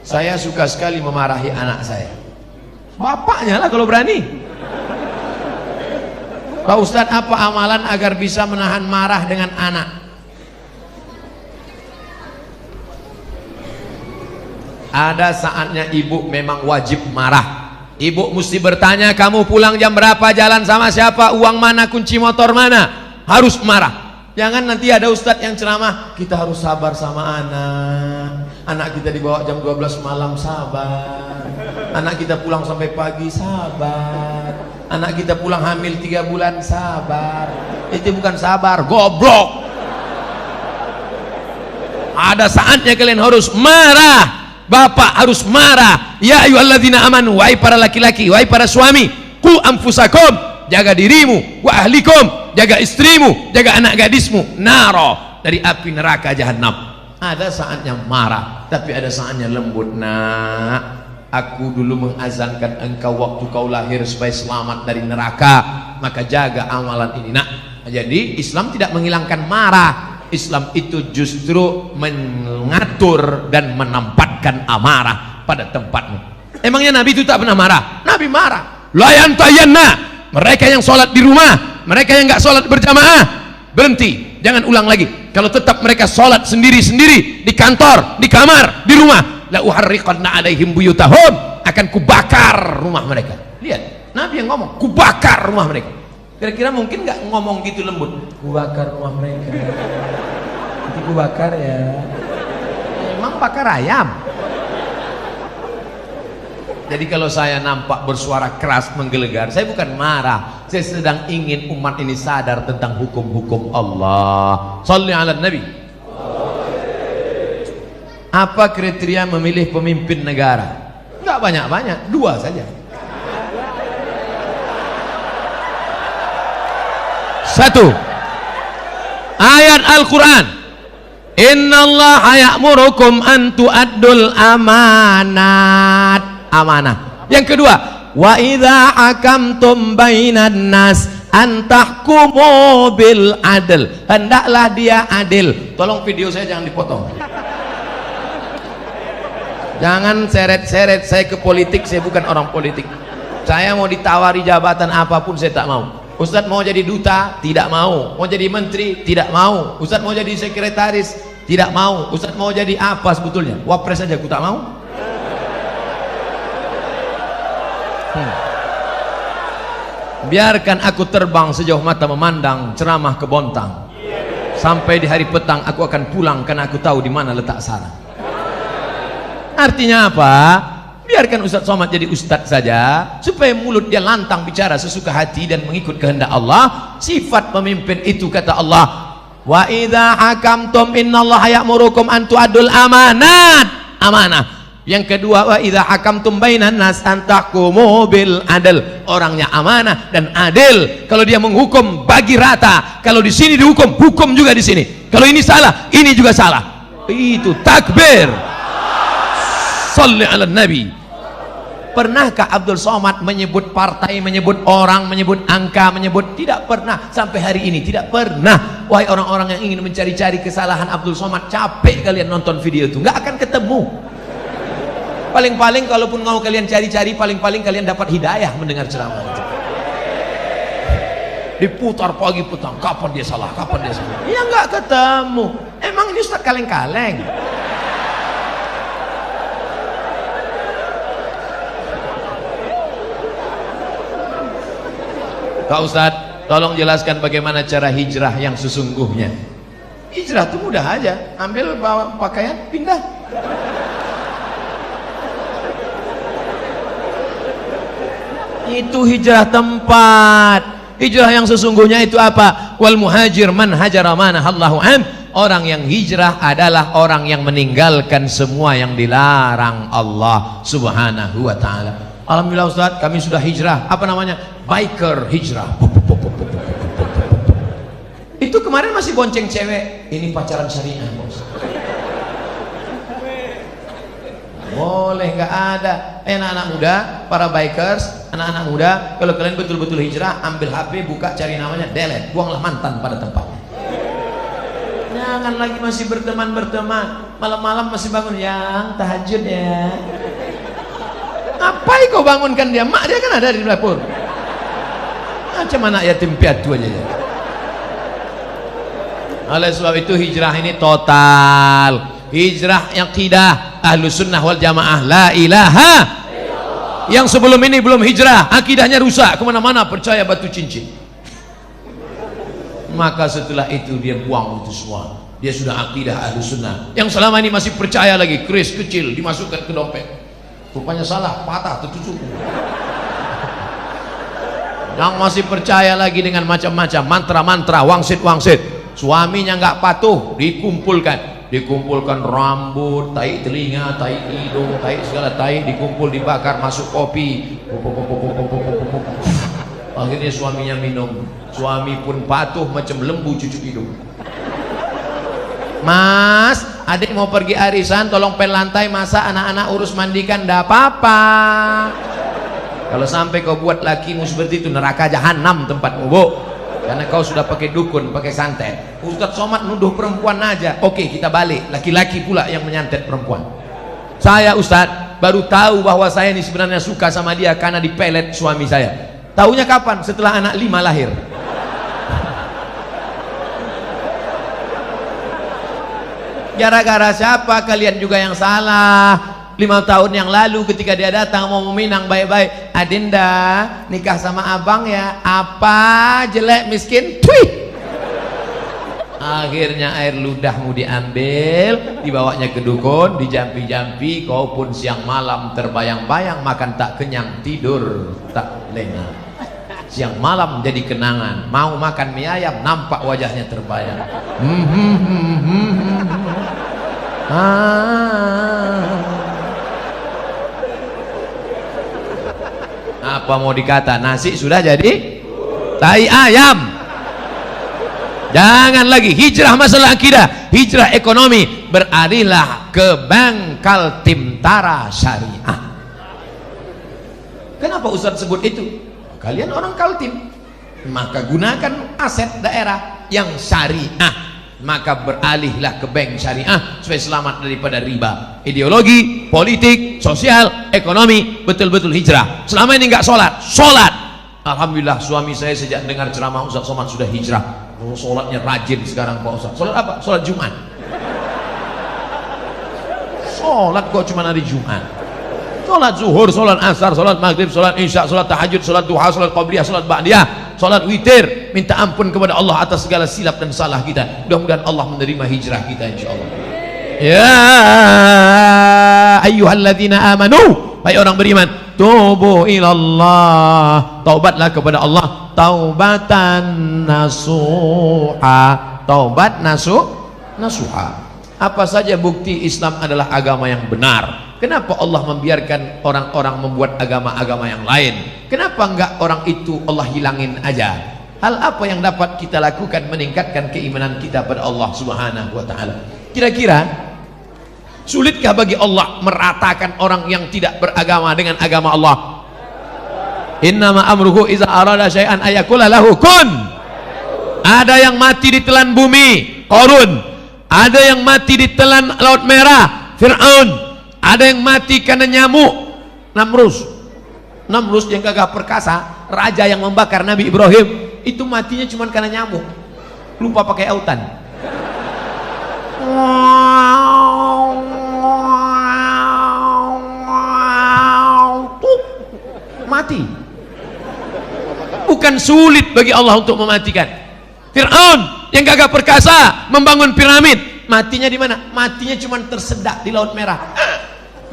Saya suka sekali memarahi anak saya. Bapaknya lah kalau berani. Pak Ustadz, apa amalan agar bisa menahan marah dengan anak? Ada saatnya ibu memang wajib marah. Ibu mesti bertanya, kamu pulang jam berapa, jalan sama siapa, uang mana, kunci motor mana. Harus marah. Jangan nanti ada ustadz yang ceramah, kita harus sabar sama anak kita dibawa jam 12 malam, sabar. Anak kita pulang sampai pagi, sabar. Anak kita pulang hamil 3 bulan, sabar. Itu bukan sabar, goblok. Ada saatnya kalian harus marah. Bapak harus marah. Ya ayyuhalladzina amanu, wahai para laki-laki, wahai para suami, qu anfusakum, jaga dirimu, wa ahlikum, jaga istrimu, jaga anak gadismu, naro, dari api neraka jahanam. Ada saatnya marah, tapi ada saatnya lembut. Nak, aku dulu mengazankan engkau waktu kau lahir supaya selamat dari neraka, maka jaga amalan ini. Nak, jadi Islam tidak menghilangkan marah. Islam itu justru mengatur dan menempatkan amarah pada tempatnya. Emangnya Nabi itu tak pernah marah? Nabi marah. La yantayanna, mereka yang sholat di rumah, mereka yang nggak sholat berjamaah, berhenti, jangan ulang lagi. Kalau tetap mereka sholat sendiri-sendiri di kantor, di kamar, di rumah, la uharriqanna alaihim buyutahum, akan kubakar rumah mereka. Lihat, Nabi yang ngomong, kubakar rumah mereka. Kira-kira mungkin nggak ngomong gitu lembut, kubakar rumah mereka, nanti kubakar ya. Emang bakar ayam. Jadi kalau saya nampak bersuara keras menggelegar, saya bukan marah, saya sedang ingin umat ini sadar tentang hukum-hukum Allah. Shalli ala Nabi. Apa kriteria memilih pemimpin negara? Enggak banyak-banyak, 2 saja. 1, ayat Al-Quran, innallaha ya'murukum an tu'addul amanat, amanah. Yang kedua, wa idza hakamtum bainan nas an tahkumu bil adl, hendaklah dia adil. Tolong video saya jangan dipotong, jangan seret-seret saya ke politik. Saya bukan orang politik. Saya mau ditawari jabatan apapun saya tak mau. Ustadz mau jadi duta, tidak mau. Mau jadi menteri, tidak mau. Ustadz mau jadi sekretaris, tidak mau. Ustadz mau jadi apa sebetulnya? Wapres saja aku tak mau. Biarkan aku terbang sejauh mata memandang, ceramah ke Bontang. Sampai di hari petang aku akan pulang karena aku tahu di mana letak sarang. Artinya apa? Biarkan Ustadz Somad jadi ustadz saja, supaya mulut dia lantang bicara sesuka hati dan mengikut kehendak Allah. Sifat pemimpin itu kata Allah, wa idza hakamtum innallaha ya'murukum an tu'addul amanat, amanah. Yang kedua, wa idza hakamtum bainan nas an tahkumu bil adl, orangnya amanah dan adil. Kalau dia menghukum bagi rata, kalau di sini dihukum, hukum juga di sini. Kalau ini salah, ini juga salah. Itu takbir. Shalli ala Nabi. Pernahkah Abdul Somad menyebut partai, menyebut orang, menyebut angka, menyebut? Tidak pernah. Sampai hari ini tidak pernah. Wahai orang-orang yang ingin mencari-cari kesalahan Abdul Somad, capek kalian nonton video itu, nggak akan ketemu. Paling-paling kalaupun mau kalian cari-cari, paling-paling kalian dapat hidayah mendengar ceramah itu. Diputar pagi petang, kapan dia salah, kapan dia salah. Ya nggak ketemu. Emang ini Ustaz kaleng-kaleng? Pak Ustadz, tolong jelaskan bagaimana cara hijrah yang sesungguhnya. Hijrah itu mudah aja, ambil pakaian, pindah. Itu hijrah tempat. Hijrah yang sesungguhnya itu apa? Wal muhajir man hajara ma nahallahu an. Orang yang hijrah adalah orang yang meninggalkan semua yang dilarang Allah Subhanahu wa ta'ala. Alhamdulillah Ustadz, kami sudah hijrah. Apa namanya? Biker hijrah. Itu kemarin masih bonceng cewek. Ini pacaran syariah, bos. Boleh, nggak ada. Anak-anak muda, para bikers, anak-anak muda, kalau kalian betul-betul hijrah, ambil HP, buka, cari namanya, delete, buanglah mantan pada tempatnya. Jangan lagi masih berteman-berteman. malam-malam masih bangun, yang tahajud ya. Apa kau bangunkan dia? Mak dia kan ada di dapur. Macam anak yatim piatu aja ya. Oleh sebab itu hijrah ini total. Hijrah aqidah Ahlus Sunnah wal Jamaah, la ilaha. Yang sebelum ini belum hijrah, akidahnya rusak, kemana-mana percaya batu cincin. Maka setelah itu dia buang itu semua. Dia sudah akidah Ahlus Sunnah. Yang selama ini masih percaya lagi, keris kecil dimasukkan ke dompet. Rupanya salah, patah, tertusuk. Yang masih percaya lagi dengan macam-macam mantra-mantra, wangsit-wangsit. Suaminya nggak patuh, dikumpulkan rambut, tai telinga, tai hidung, tai segala tai, dikumpul, dibakar, masuk kopi. Akhirnya suaminya minum. Suami pun patuh macam lembu cucuk hidung. Mas, adik mau pergi arisan, tolong pel lantai, masa anak-anak urus mandikan, ndak apa-apa. Kalau sampai kau buat lakimu seperti itu, neraka jahanam tempatmu, Bu. Karena kau sudah pakai dukun, pakai santet. Ustadz Somad nuduh perempuan aja. Oke, kita balik, laki-laki pula yang menyantet perempuan. Saya Ustadz baru tahu bahwa saya ini sebenarnya suka sama dia karena dipelet suami saya. Taunya kapan? Setelah anak 5 lahir. Gara-gara siapa kalian juga yang salah? 5 tahun yang lalu ketika dia datang mau meminang baik-baik, Adinda nikah sama abang ya. Apa jelek miskin? Twih. Akhirnya air ludahmu diambil, dibawanya ke dukun, dijampi-jampi, kau pun siang malam terbayang-bayang, makan tak kenyang, tidur tak lena. Siang malam jadi kenangan, mau makan mie ayam nampak wajahnya terbayang. Apa mau dikata, nasi sudah jadi tai ayam. Jangan lagi hijrah masalah akidah, hijrah ekonomi, beralihlah ke Bangkal Timtara Syariah. Kenapa Ustadz sebut itu? Kalian orang Kaltim, maka gunakan aset daerah yang syariah, maka beralihlah ke bank syariah supaya selamat daripada riba. Ideologi, politik, sosial, ekonomi, betul-betul hijrah. Selama ini nggak sholat. Alhamdulillah suami saya sejak dengar ceramah Ustadz Somad sudah hijrah. Oh, sholatnya rajin sekarang Pak Ustadz. Sholat apa? Sholat Jumat. Sholat kok cuma hari Jumat. Sholat zuhur, sholat asar, sholat maghrib, sholat isya, sholat tahajud, sholat duha, sholat qabliyah, sholat ba'diyah, sholat witir. Minta ampun kepada Allah atas segala silap dan salah kita. Mudah-mudahan Allah menerima hijrah kita insyaallah. Ya ayyuhalladzina amanu, hai orang beriman, tubu ilallah, taubatlah kepada Allah, taubatan nasuha, taubat nasuha. Apa saja bukti Islam adalah agama yang benar? Kenapa Allah membiarkan orang-orang membuat agama-agama yang lain? Kenapa enggak orang itu Allah hilangin aja? Hal apa yang dapat kita lakukan meningkatkan keimanan kita pada Allah Subhanahu wa taala? Kira-kira sulitkah bagi Allah meratakan orang yang tidak beragama dengan agama Allah? Innama amruhu iza arada syai'an ayaqula lahu kun. Ada yang mati ditelan bumi, Qarun. Ada yang mati ditelan Laut Merah, Fir'aun. Ada yang mati karena nyamuk, Namrus yang gagah perkasa, raja yang membakar Nabi Ibrahim, itu matinya cuma karena nyamuk, lupa pakai autan. Mati. Bukan sulit bagi Allah untuk mematikan. Fir'aun yang gagah perkasa membangun piramid, matinya di mana? Matinya cuma tersedak di Laut Merah.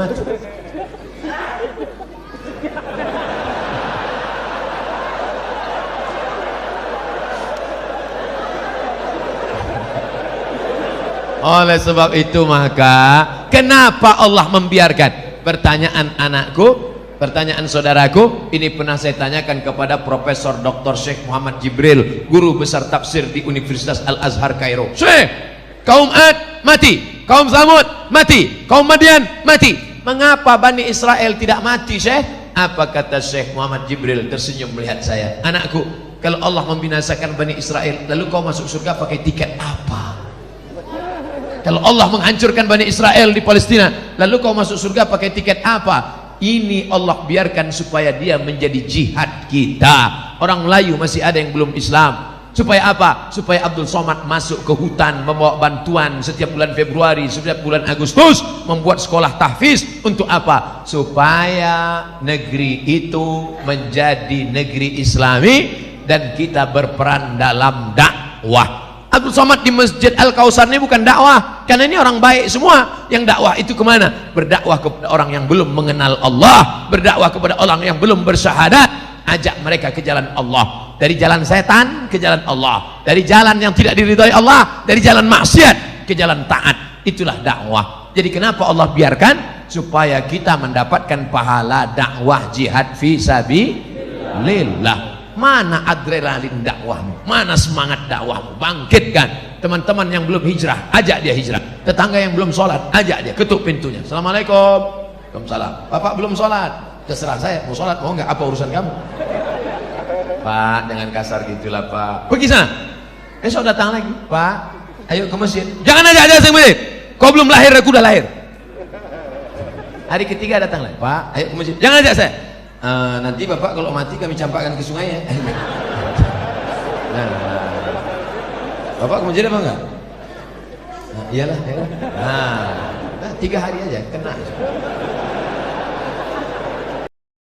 Mati. Oleh sebab itu maka kenapa Allah membiarkan? Pertanyaan anakku, pertanyaan saudaraku, ini pernah saya tanyakan kepada Profesor Dr. Syekh Muhammad Jibril, guru besar tafsir di Universitas Al-Azhar Kairo. Syekh, kaum Ad mati, kaum Samud mati, kaum Madian mati. Mengapa Bani Israel tidak mati, Syekh? Apa kata Syekh Muhammad Jibril tersenyum melihat saya? Anakku, kalau Allah membinasakan Bani Israel, lalu kau masuk surga pakai tiket apa? Kalau Allah menghancurkan Bani Israel di Palestina, lalu kau masuk surga pakai tiket apa? Ini Allah biarkan supaya dia menjadi jihad kita. Orang Melayu masih ada yang belum Islam. Supaya apa? Supaya Abdul Somad masuk ke hutan membawa bantuan setiap bulan Februari, setiap bulan Agustus, membuat sekolah tahfiz. Untuk apa? Supaya negeri itu menjadi negeri Islami dan kita berperan dalam dakwah. Abdul Somad di Masjid Al-Kausar ini bukan dakwah, karena ini orang baik semua. Yang dakwah itu kemana? Berdakwah kepada orang yang belum mengenal Allah, berdakwah kepada orang yang belum bersyahadat, ajak mereka ke jalan Allah, dari jalan setan ke jalan Allah, dari jalan yang tidak diridhai Allah, dari jalan maksiat ke jalan taat. Itulah dakwah. Jadi kenapa Allah biarkan? Supaya kita mendapatkan pahala dakwah jihad fi sabilillah. Mana adrenalin dakwahmu? Mana semangat dakwahmu? Bangkitkan. Teman-teman yang belum hijrah, ajak dia hijrah. Tetangga yang belum sholat, ajak dia, ketuk pintunya. Assalamualaikum. Waalaikumsalam. Bapak belum sholat? Terserah saya, mau sholat mau nggak, apa urusan kamu? Pak, dengan kasar gitulah Pak. Pergi sana. Besok datang lagi. Pak, ayo ke masjid. Jangan ajak saya ke masjid. Kau belum lahir, aku udah lahir. Hari ketiga datang lagi. Pak, ayo ke masjid. Jangan ajak saya. Nanti Bapak kalau mati kami campakkan ke sungai ya. Nah, Bapak ke masjid apa enggak? Nah, iyalah, iyalah. Nah, 3 hari aja kena.